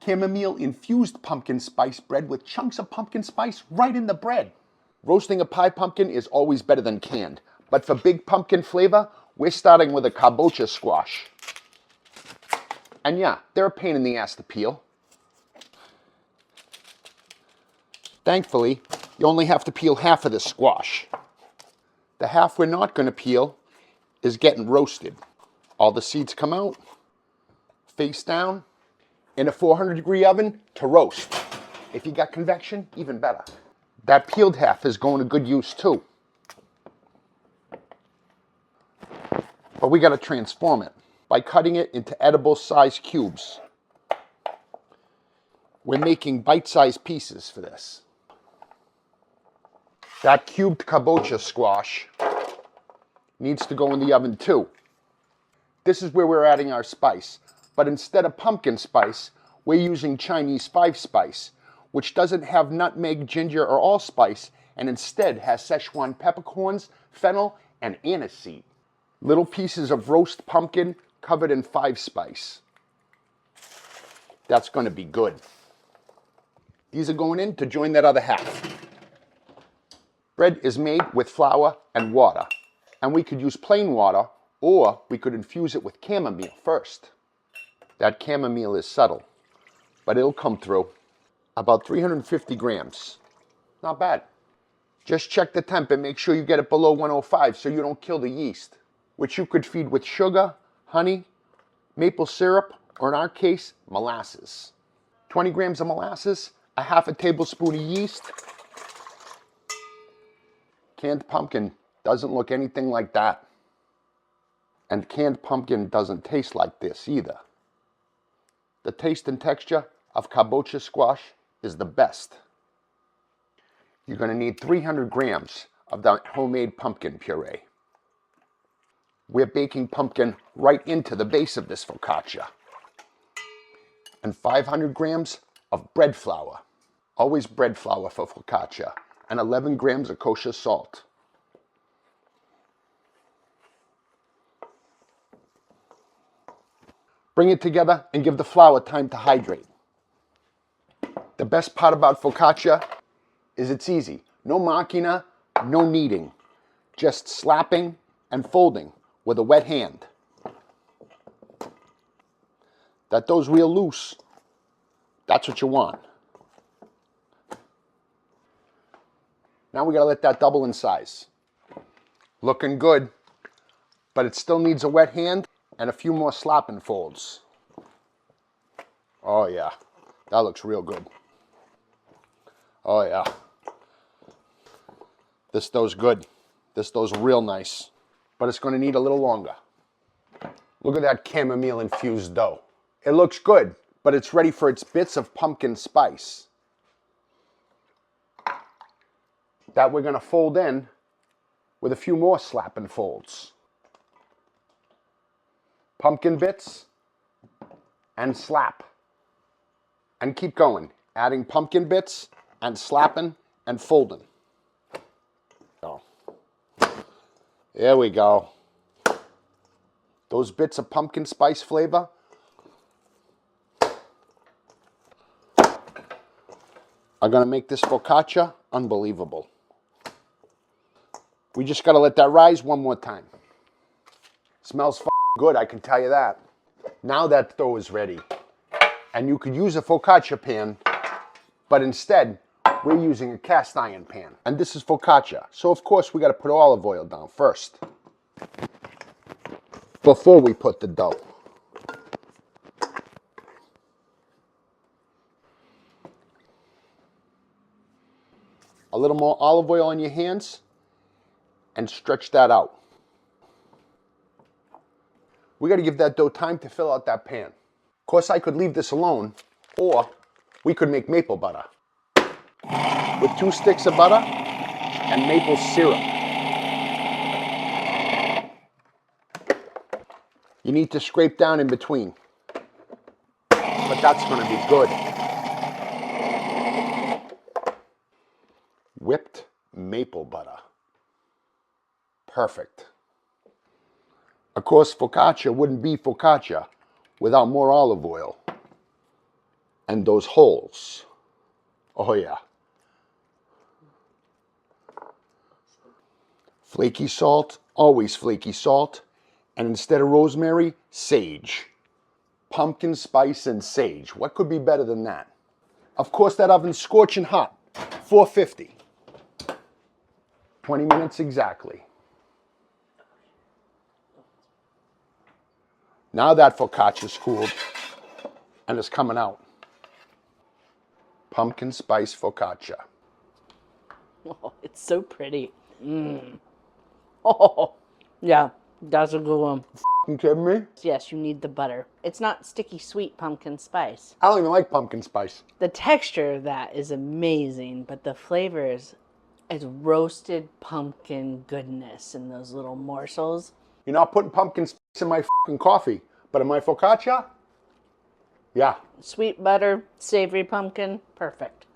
Chamomile infused pumpkin spice bread with chunks of pumpkin spice right in the bread. Roasting a pie pumpkin is always better than canned, but for big pumpkin flavor, we're starting with a Kabocha Squash. And yeah, they're a pain in the ass to peel. Thankfully, you only have to peel half of this squash. The half we're not going to peel is getting roasted. All the seeds come out, face down, in a 400-degree oven to roast. If you got convection, even better. That peeled half is going to good use too. But we got to transform it by cutting it into edible size cubes. We're making bite-sized pieces for this. That cubed Kabocha squash needs to go in the oven too. This is where we're adding our spice, but instead of pumpkin spice, we're using Chinese 5-spice, which doesn't have nutmeg, ginger, or allspice, and instead has Szechuan peppercorns, fennel, and aniseed. Little pieces of roast pumpkin covered in 5-spice. That's going to be good. These are going in to join that other half. Bread is made with flour and water, and we could use plain water, or we could infuse it with chamomile first. That chamomile is subtle, but it'll come through. About 350 grams. Not bad. Just check the temp and make sure you get it below 105 so you don't kill the yeast, which you could feed with sugar, honey, maple syrup, or in our case, molasses. 20 grams of molasses, a half a tablespoon of yeast. Canned pumpkin doesn't look anything like that. And canned pumpkin doesn't taste like this either. The taste and texture of Kabocha squash is the best. You're going to need 300 grams of that homemade pumpkin puree. We're baking pumpkin right into the base of this focaccia. And 500 grams of bread flour. Always bread flour for focaccia. And 11 grams of kosher salt. Bring it together and give the flour time to hydrate. The best part about focaccia is it's easy. No machina, no kneading. Just slapping and folding with a wet hand. That dough's real loose. That's what you want. Now we gotta let that double in size. Looking good, but it still needs a wet hand and a few more slapping folds. Oh yeah, that looks real good. Oh yeah. This dough's good. This dough's real nice, but it's gonna need a little longer. Look at that chamomile infused dough. It looks good, but it's ready for its bits of pumpkin spice. That we're gonna fold in with a few more slapping folds. Pumpkin bits and slap. And keep going, adding pumpkin bits and slapping and folding. So, there we go. Those bits of pumpkin spice flavor are gonna make this focaccia unbelievable. We just gotta let that rise one more time. Smells good, I can tell you that. Now that dough is ready. And you could use a focaccia pan, but instead, we're using a cast iron pan. And this is focaccia, so of course we gotta put olive oil down first, before we put the dough. A little more olive oil on your hands, and stretch that out. We got to give that dough time to fill out that pan. Of course, I could leave this alone, or we could make maple butter. With 2 sticks of butter and maple syrup. You need to scrape down in between, but that's going to be good. Whipped maple butter. Perfect. Of course, focaccia wouldn't be focaccia without more olive oil. And those holes. Oh yeah. Flaky salt, always flaky salt. And instead of rosemary, sage. Pumpkin spice and sage. What could be better than that? Of course, that oven's scorching hot. 450. 20 minutes exactly. Now that focaccia's cooled and it's coming out. Pumpkin spice focaccia. Oh, it's so pretty. Oh, yeah, that's a good one. You kidding me? Yes, you need the butter. It's not sticky sweet pumpkin spice. I don't even like pumpkin spice. The texture of that is amazing, but the flavor is roasted pumpkin goodness in those little morsels. You're not putting pumpkin spice in my fucking coffee, but in my focaccia? Yeah. Sweet butter, savory pumpkin, perfect.